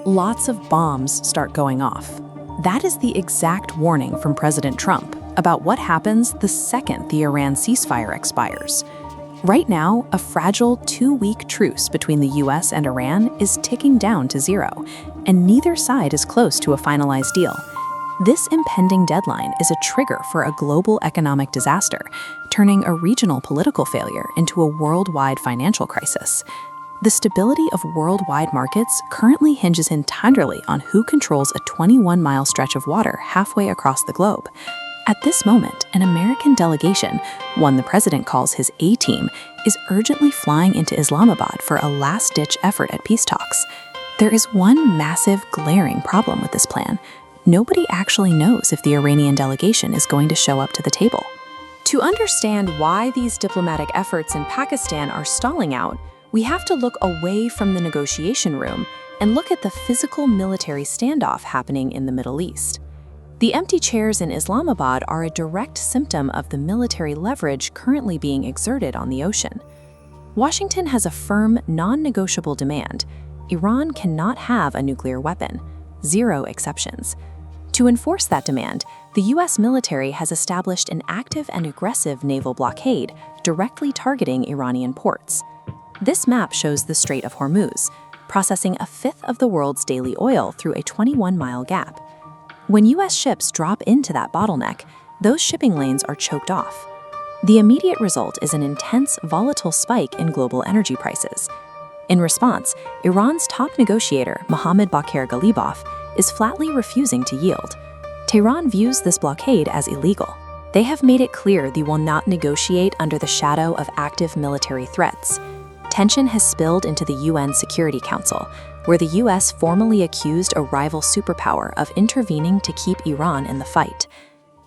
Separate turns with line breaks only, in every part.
lots of bombs start going off. That is the exact warning from President Trump about what happens the second the Iran ceasefire expires. Right now, a fragile 2-week truce between the US and Iran is ticking down to zero, and neither side is close to a finalized deal. This impending deadline is a trigger for a global economic disaster, turning a regional political failure into a worldwide financial crisis. The stability of worldwide markets currently hinges entirely on who controls a 21-mile stretch of water halfway across the globe. At this moment, an American delegation, one the president calls his A-team, is urgently flying into Islamabad for a last-ditch effort at peace talks. There is one massive, glaring problem with this plan. Nobody actually knows if the Iranian delegation is going to show up to the table. To understand why these diplomatic efforts in Pakistan are stalling out, we have to look away from the negotiation room and look at the physical military standoff happening in the Middle East. The empty chairs in Islamabad are a direct symptom of the military leverage currently being exerted on the ocean. Washington has a firm, non-negotiable demand. Iran cannot have a nuclear weapon. 0 exceptions. To enforce that demand, the US military has established an active and aggressive naval blockade directly targeting Iranian ports. This map shows the Strait of Hormuz, processing a fifth of the world's daily oil through a 21-mile gap. When US ships drop into that bottleneck, those shipping lanes are choked off. The immediate result is an intense, volatile spike in global energy prices. In response, Iran's top negotiator, Mohammad Bakir Ghalibaf, is flatly refusing to yield. Tehran views this blockade as illegal. They have made it clear they will not negotiate under the shadow of active military threats. Tension has spilled into the UN Security Council, where the US formally accused a rival superpower of intervening to keep Iran in the fight.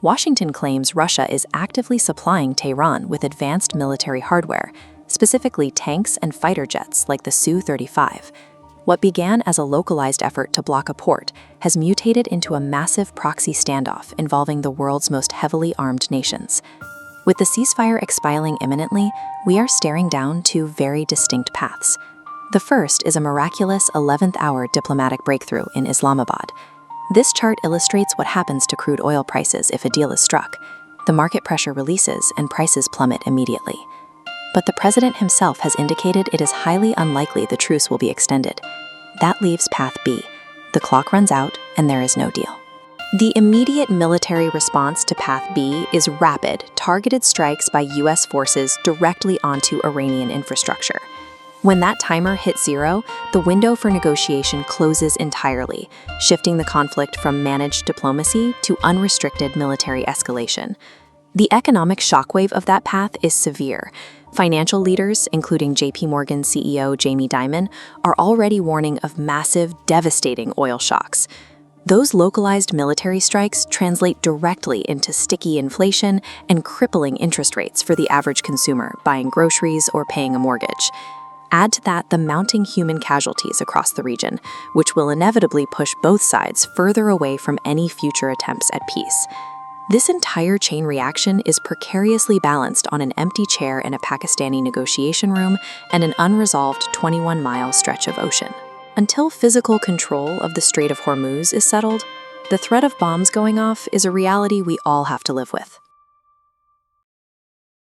Washington claims Russia is actively supplying Tehran with advanced military hardware, specifically tanks and fighter jets like the Su-35. What began as a localized effort to block a port has mutated into a massive proxy standoff involving the world's most heavily armed nations. With the ceasefire expiring imminently, we are staring down 2 very distinct paths. The first is a miraculous 11th-hour diplomatic breakthrough in Islamabad. This chart illustrates what happens to crude oil prices if a deal is struck. The market pressure releases and prices plummet immediately. But the president himself has indicated it is highly unlikely the truce will be extended. That leaves path B. The clock runs out and there is no deal. The immediate military response to path B is rapid, targeted strikes by US forces directly onto Iranian infrastructure. When that timer hits 0, the window for negotiation closes entirely, shifting the conflict from managed diplomacy to unrestricted military escalation. The economic shockwave of that path is severe. Financial leaders, including JP Morgan CEO Jamie Dimon, are already warning of massive, devastating oil shocks. Those localized military strikes translate directly into sticky inflation and crippling interest rates for the average consumer buying groceries or paying a mortgage. Add to that the mounting human casualties across the region, which will inevitably push both sides further away from any future attempts at peace. This entire chain reaction is precariously balanced on an empty chair in a Pakistani negotiation room and an unresolved 21-mile stretch of ocean. Until physical control of the Strait of Hormuz is settled, the threat of bombs going off is a reality we all have to live with.